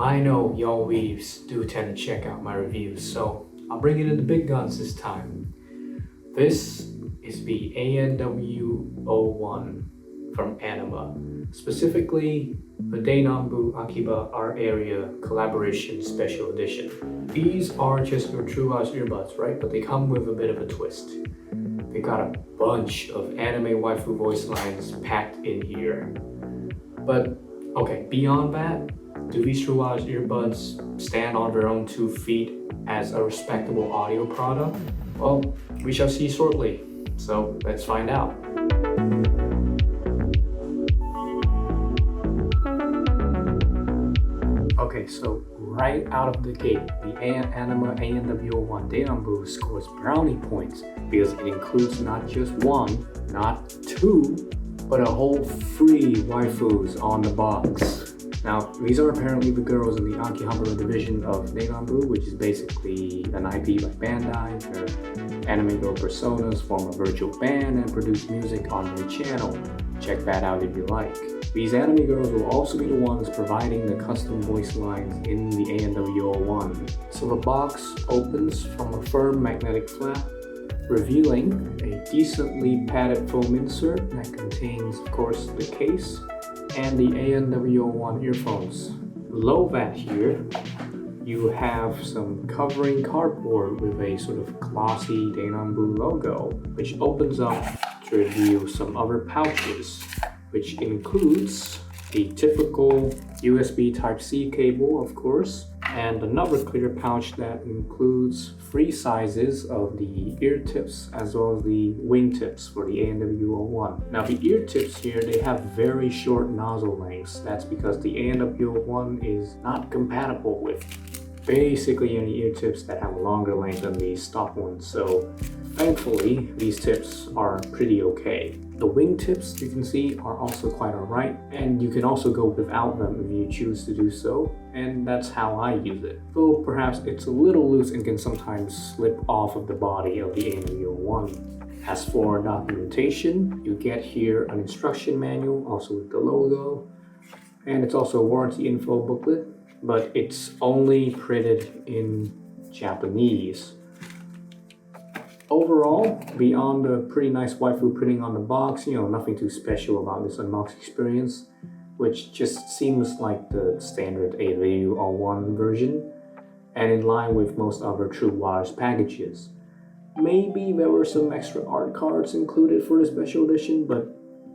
Now I know y'all weebs do tend to check out my reviews, so I'll bring it in the big guns this time. This is the ANW01 from Anima, specifically the Denonbu Akiba Art Area Collaboration Special Edition. These are just your TWS earbuds, right? But they come with a bit of a twist. They got a bunch of anime waifu voice lines packed in here. But okay, beyond that, do these TWS earbuds stand on their own 2 feet as a respectable audio product? Well, we shall see shortly, so let's find out. Okay, so right out of the gate, the Anima ANW01 Denonbu scores brownie points because it includes not just 1, not 2, but a whole 3 waifus on the box. Now, these are apparently the girls in the Akiba division of Denonbu, which is basically an IP by Bandai. Their anime girl personas form a virtual band and produce music on their channel. Check that out if you like. These anime girls will also be the ones providing the custom voice lines in the ANW01. So the box opens from a firm magnetic flap, revealing a decently padded foam insert that contains, of course, the case and the ANW01 earphones. Below that here, you have some covering cardboard with a sort of glossy Denonbu logo, which opens up to reveal some other pouches, which includes the typical USB Type-C cable, of course, and another clear pouch that includes 3 sizes of the ear tips as well as the wing tips for the ANW01. Now the ear tips here, they have very short nozzle lengths. That's because the ANW01 is not compatible with basically any ear tips that have a longer length than the stock ones. So thankfully, these tips are pretty okay. The wing tips, you can see, are also quite alright, and you can also go without them if you choose to do so, and that's how I use it. Though perhaps it's a little loose and can sometimes slip off of the body of the ANW01. As for documentation, you get here an instruction manual, also with the logo, and it's also a warranty info booklet, but it's only printed in Japanese. Overall, beyond the pretty nice waifu printing on the box, nothing too special about this unboxing experience, which just seems like the standard ANW01 version, and in line with most other TWS packages. Maybe there were some extra art cards included for the special edition, but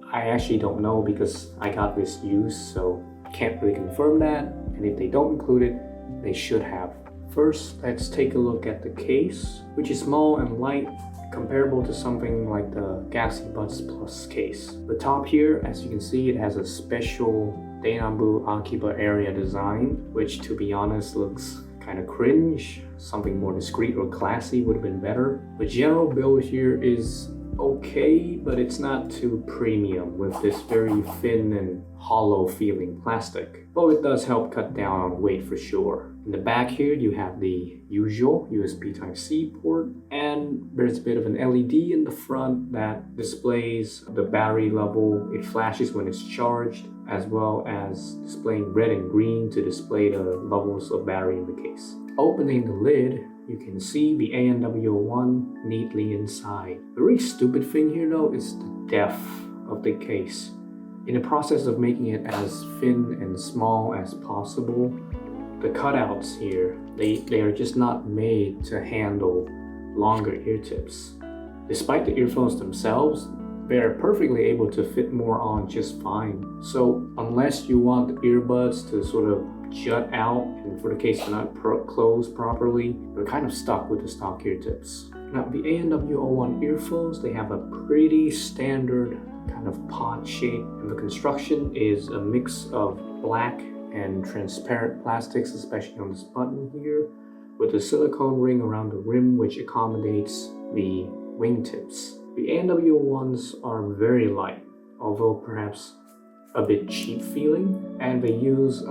I actually don't know because I got this used, so can't really confirm that, and if they don't include it, they should have. First, let's take a look at the case, which is small and light, comparable to something like the TWS Buds Plus case. The top here, as you can see, it has a special Denonbu Akiba area design, which to be honest looks kind of cringe. Something more discreet or classy would have been better. The general build here is okay, but it's not too premium with this very thin and hollow feeling plastic. Though it does help cut down on weight for sure. In the back here, you have the usual USB Type-C port, and there's a bit of an LED in the front that displays the battery level. It flashes when it's charged, as well as displaying red and green to display the levels of battery in the case. Opening the lid, you can see the ANW01 neatly inside. The very stupid thing here though is the depth of the case. In the process of making it as thin and small as possible, the cutouts here, they are just not made to handle longer ear tips. Despite the earphones themselves, they are perfectly able to fit more on just fine. So unless you want the earbuds to sort of jut out, and for the case to not close properly, you're kind of stuck with the stock ear tips. Now the ANW01 earphones, they have a pretty standard kind of pod shape, and the construction is a mix of black and transparent plastics, especially on this button here, with a silicone ring around the rim which accommodates the wingtips. The ANW01s are very light, although perhaps a bit cheap feeling, and they use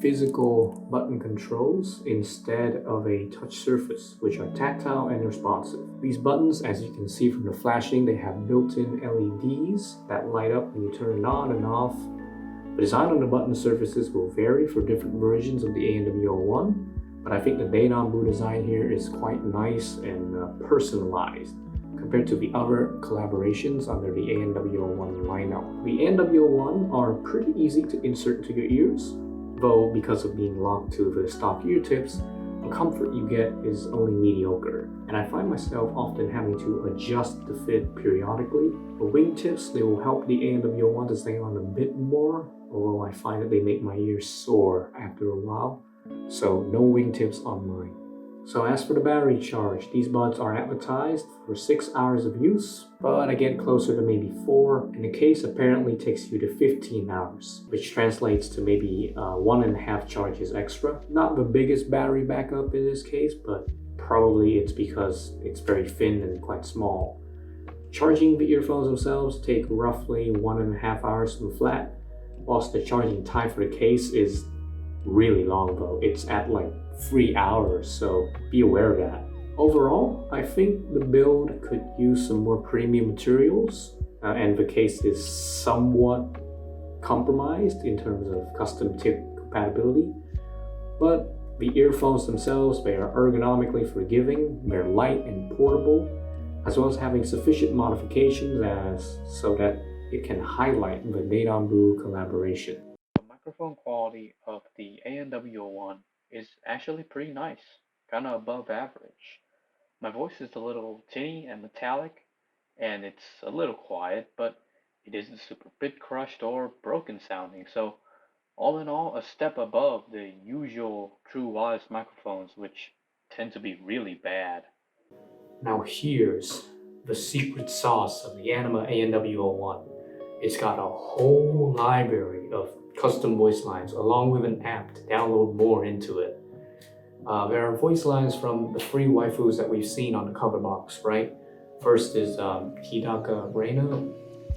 physical button controls instead of a touch surface, which are tactile and responsive. These buttons, as you can see from the flashing, they have built-in LEDs that light up when you turn it on and off. The design on the button surfaces will vary for different versions of the ANW01, but I think the Denonbu design here is quite nice and personalized compared to the other collaborations under the ANW01 lineup. The ANW01 are pretty easy to insert into your ears, though because of being locked to the stock ear tips, the comfort you get is only mediocre, and I find myself often having to adjust the fit periodically. The wingtips, they will help the ANW01 to stay on a bit more, although I find that they make my ears sore after a while, so no wingtips on mine. So as for the battery charge, these buds are advertised for 6 hours of use, but I get closer to maybe 4, and the case apparently takes you to 15 hours, which translates to maybe 1.5 charges extra. Not the biggest battery backup in this case, but probably it's because it's very thin and quite small. Charging the earphones themselves take roughly 1.5 hours from flat, whilst the charging time for the case is really long though. It's at like 3 hours, so be aware of that. Overall, I think the build could use some more premium materials, and the case is somewhat compromised in terms of custom tip compatibility, but the earphones themselves, they are ergonomically forgiving, they're light and portable, as well as having sufficient modifications so that it can highlight the Denonbu collaboration. The microphone quality of the ANW01 is actually pretty nice, kinda above average. My voice is a little tinny and metallic, and it's a little quiet, but it isn't super bit crushed or broken sounding, so all in all, a step above the usual true wireless microphones, which tend to be really bad. Now here's the secret sauce of the Anima ANW01. It's got a whole library of custom voice lines along with an app to download more into it. There are voice lines from the 3 waifus that we've seen on the cover box, right? First is Hidaka Reina,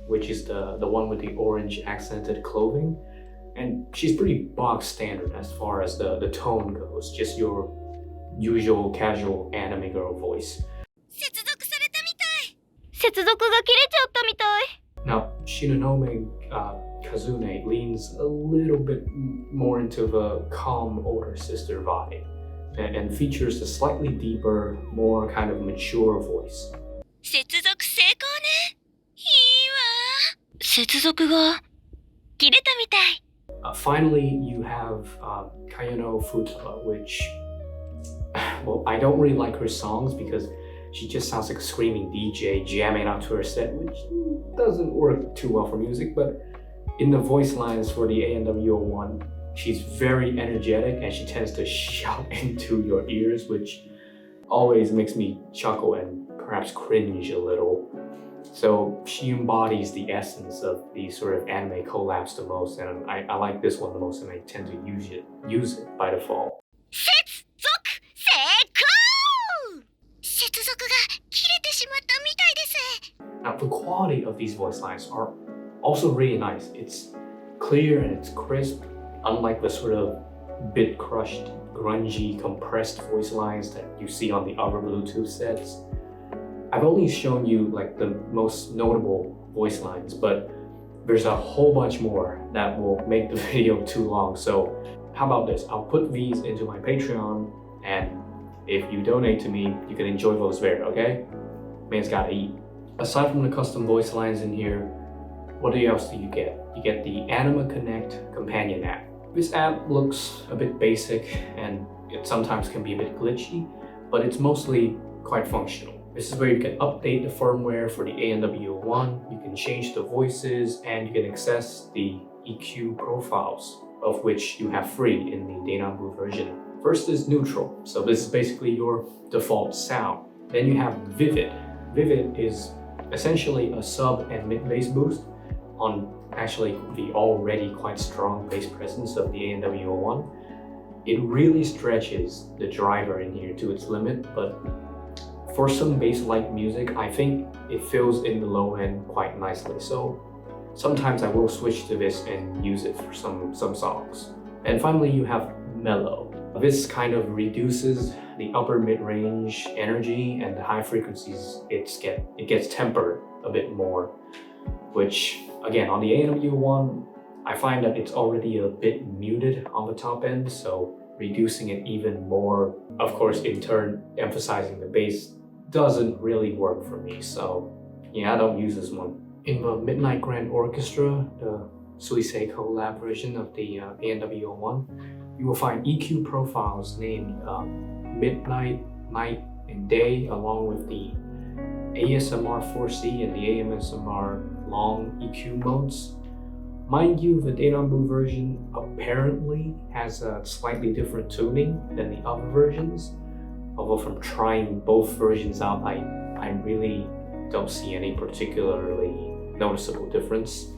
which is the one with the orange accented clothing. And she's pretty box standard as far as the tone goes, just your usual casual anime girl voice. Now, Shinonome Kazune leans a little bit more into the calm older sister vibe and features a slightly deeper, more kind of mature voice. Finally, you have Kayano Futaba, which, well, I don't really like her songs because she just sounds like a screaming DJ jamming out to her set, which doesn't work too well for music, but in the voice lines for the ANW01, she's very energetic and she tends to shout into your ears, which always makes me chuckle and perhaps cringe a little. So she embodies the essence of these sort of anime collabs the most, and I like this one the most, and I tend to use it by default. Now the quality of these voice lines are also really nice. It's clear and it's crisp, unlike the sort of bit crushed, grungy, compressed voice lines that you see on the other Bluetooth sets. I've only shown you like the most notable voice lines, but there's a whole bunch more that will make the video too long. So how about this? I'll put these into my Patreon, and if you donate to me, you can enjoy those there, okay? Man's gotta eat. Aside from the custom voice lines in here, what else do you get? You get the Anima Connect companion app. This app looks a bit basic and it sometimes can be a bit glitchy, but it's mostly quite functional. This is where you can update the firmware for the ANW01, you can change the voices, and you can access the EQ profiles, of which you have free in the Denonbu version. First is neutral, so this is basically your default sound. Then you have Vivid. Vivid is essentially a sub and mid bass boost on actually the already quite strong bass presence of the ANW01. It really stretches the driver in here to its limit, but for some bass-like music, I think it fills in the low end quite nicely. So sometimes I will switch to this and use it for some songs. And finally, you have Mellow. This kind of reduces the upper mid-range energy, and the high frequencies, it gets tempered a bit more, which again, on the ANW01, I find that it's already a bit muted on the top end, so reducing it even more, of course, in turn emphasizing the bass, doesn't really work for me. So yeah, I don't use this one. In the Midnight Grand Orchestra, the Suisei collab version of the ANW01, you will find EQ profiles named Midnight, Night, and Day, along with the ASMR 4C and the AMSMR long EQ modes. Mind you, the Denonbu version apparently has a slightly different tuning than the other versions. Although from trying both versions out, I really don't see any particularly noticeable difference.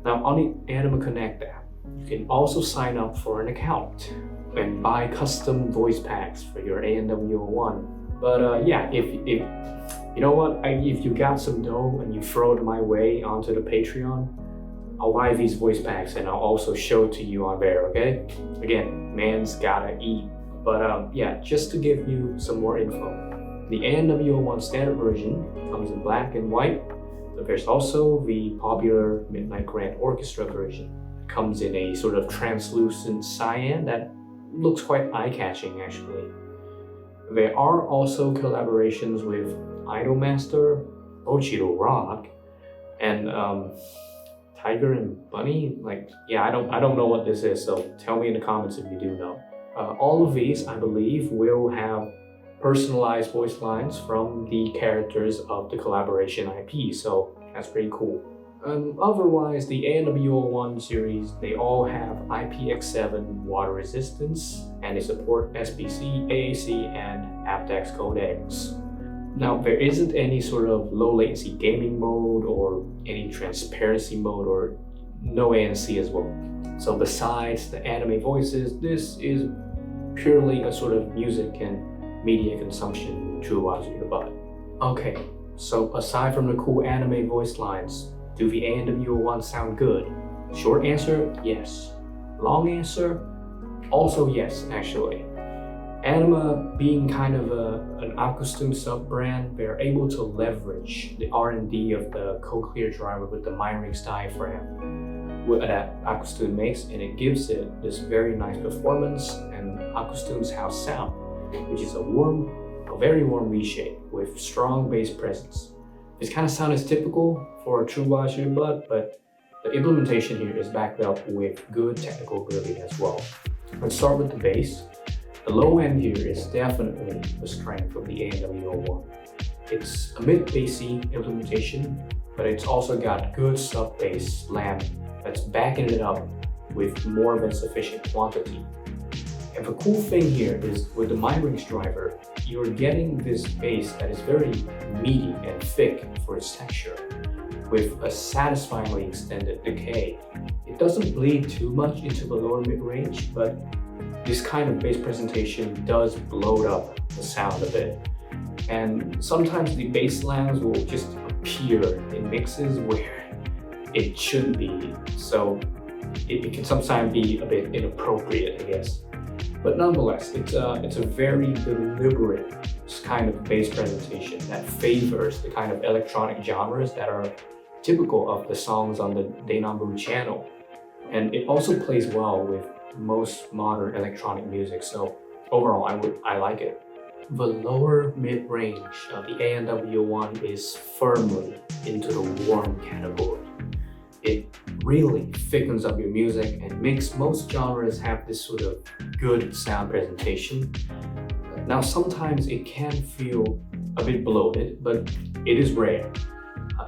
Now on the Anima Connect app, you can also sign up for an account and buy custom voice packs for your ANW01. But yeah, if you know what, if you got some dough and you throw it my way onto the Patreon, I'll buy these voice packs and I'll also show it to you on there, okay? Again, man's gotta eat. But yeah, just to give you some more info, the ANW01 standard version comes in black and white, but there's also the popular Midnight Grand Orchestra version. It comes in a sort of translucent cyan that looks quite eye-catching actually. There are also collaborations with Idolmaster, Ochiro Rock, and Tiger and Bunny. Like, yeah, I don't know what this is, so tell me in the comments if you do know. All of these, I believe, will have personalized voice lines from the characters of the collaboration IP, so that's pretty cool. Otherwise, the ANW01 series, they all have IPX7 water resistance, and they support SBC, AAC, and aptX codecs. Now, there isn't any sort of low latency gaming mode or any transparency mode, or no ANC as well. So besides the anime voices, this is purely a sort of music and media consumption TWS earbud. Okay, so aside from the cool anime voice lines, do the ANW01 sound good? Short answer, yes. Long answer, also yes, actually. Anima being kind of an Acoustune sub-brand, they're able to leverage the R&D of the cochlear driver with the Meinrix diaphragm that Acoustune makes, and it gives it this very nice performance and Acoustune's house sound, which is a very warm V shape with strong bass presence. This kind of sound is typical for a true watch earbud, but the implementation here is backed up with good technical ability as well. Let's start with the bass. The low end here is definitely the strength of the ANW01. It's a mid-bassy implementation, but it's also got good sub-bass lamp that's backing it up with more than sufficient quantity. And the cool thing here is with the Meinrix driver, you're getting this bass that is very meaty and thick for its texture, with a satisfyingly extended decay. It doesn't bleed too much into the lower mid-range, but this kind of bass presentation does bloat up the sound a bit. And sometimes the bass lands will just appear in mixes where it shouldn't be, so it can sometimes be a bit inappropriate, I guess. But nonetheless, it's a very deliberate kind of bass presentation that favors the kind of electronic genres that are typical of the songs on the Denonbu channel. And it also plays well with most modern electronic music, so overall I like it. The lower mid-range of the ANW01 is firmly into the warm category. It really thickens up your music and makes most genres have this sort of good sound presentation. Now sometimes it can feel a bit bloated, but it is rare.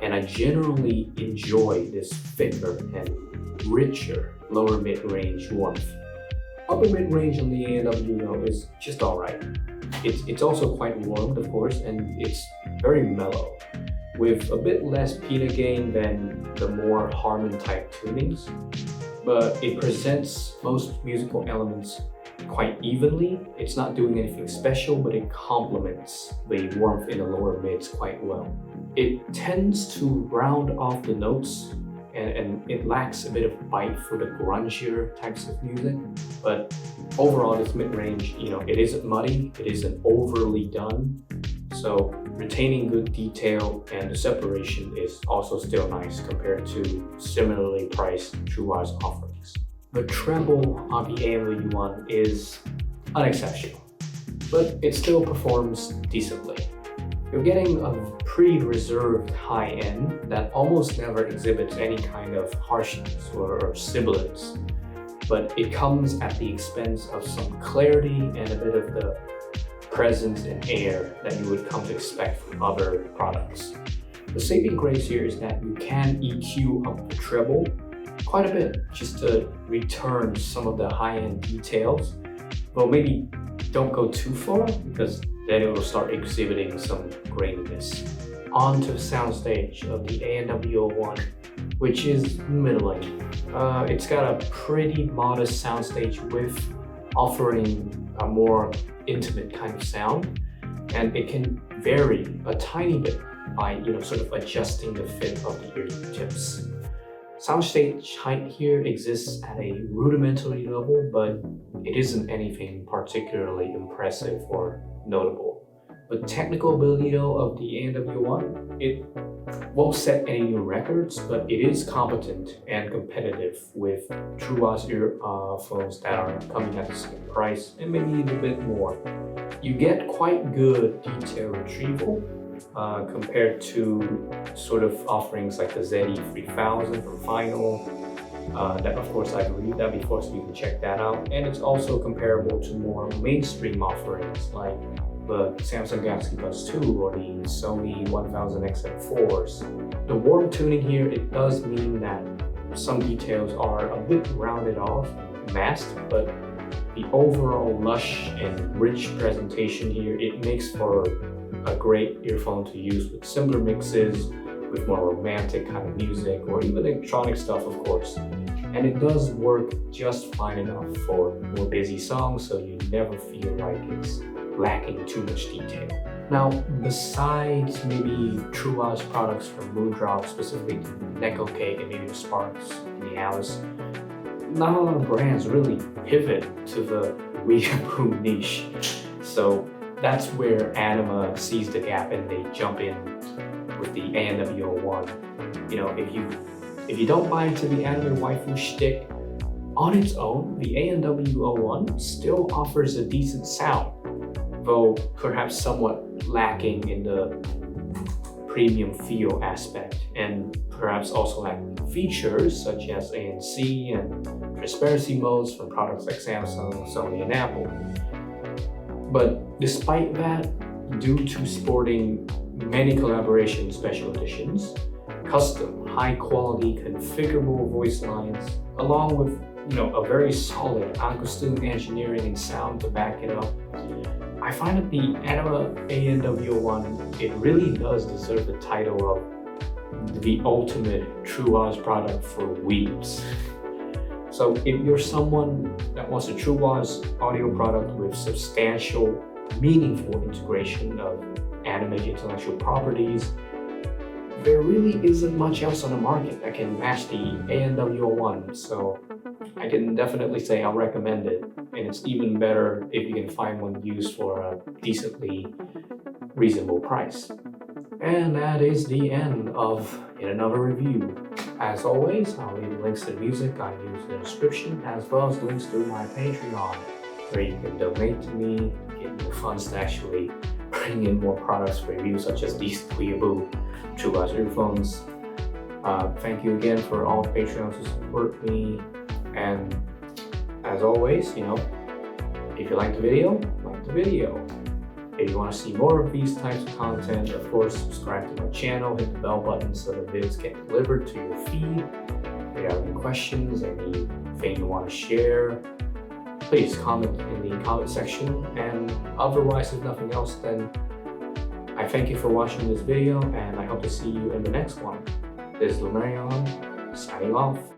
And I generally enjoy this thicker and richer lower mid-range warmth. Upper mid-range on the ANW is just alright. It's also quite warmed, of course, and it's very mellow, with a bit less PITA gain than the more Harman type tunings, but it presents most musical elements quite evenly. It's not doing anything special, but it complements the warmth in the lower mids quite well. It tends to round off the notes, and it lacks a bit of bite for the grungier types of music, but overall this mid-range, it isn't muddy, it isn't overly done, so retaining good detail and the separation is also still nice compared to similarly priced TWS offerings. The treble on the ANW01 is unexceptional, but it still performs decently. You're getting a pretty reserved high end that almost never exhibits any kind of harshness or sibilance, but it comes at the expense of some clarity and a bit of the presence and air that you would come to expect from other products. The saving grace here is that you can EQ up the treble quite a bit just to return some of the high-end details, but maybe don't go too far because then it will start exhibiting some graininess. On to Soundstage of the ANW01, which is middling. It's got a pretty modest soundstage width, offering a more intimate kind of sound, and it can vary a tiny bit by sort of adjusting the fit of the ear tips. Soundstage height here exists at a rudimentary level, but it isn't anything particularly impressive or notable. The technical ability though of the ANW01, it won't set any new records, but it is competent and competitive with TWS earphones that are coming at the same price and maybe even a bit more. You get quite good detail retrieval compared to sort of offerings like the ZE3000 from Final. That of course I've reviewed that before, so you can check that out. And it's also comparable to more mainstream offerings like the Samsung Galaxy Buds 2 or the Sony 1000XM4s. The warm tuning here, it does mean that some details are a bit rounded off, masked, but the overall lush and rich presentation here, it makes for a great earphone to use with simpler mixes, with more romantic kind of music, or even electronic stuff, of course. And it does work just fine enough for more busy songs, so you never feel like it's lacking too much detail. Now, besides maybe TWS products from Moondrop, specifically Neko Cake and maybe the Sparks and the Alice, not a lot of brands really pivot to the weeaboo niche. So that's where Anima sees the gap and they jump in with the ANW01. You know, if you don't buy into the anime waifu shtick, on its own, the ANW01 still offers a decent sound, though perhaps somewhat lacking in the premium feel aspect, and perhaps also lacking features such as ANC and transparency modes from products like Samsung, Sony, and Apple. But despite that, due to sporting many collaboration special editions, custom, high-quality, configurable voice lines, along with a very solid Acoustune engineering and sound to back it up, I find that the Anima ANW01, it really does deserve the title of the ultimate TWS product for weebs. So if you're someone that wants a TWS audio product with substantial, meaningful integration of anime intellectual properties, there really isn't much else on the market that can match the ANW01, so I can definitely say I'll recommend it, and it's even better if you can find one used for a decently reasonable price. And that is the end of yet another review. As always, I'll leave links to the music I use in the description, as well as links to my Patreon, where you can donate to me, get more funds to actually bring in more products for review, such as these weeaboo TWS earphones. Thank you again for all the Patreons who support me, and as always, if you like the video, like the video. If you want to see more of these types of content, of course, subscribe to my channel, hit the bell button so the videos get delivered to your feed. If you have any questions, anything you want to share, please comment in the comment section. And otherwise, if nothing else, then I thank you for watching this video, and I hope to see you in the next one. This is Rottmayer signing off.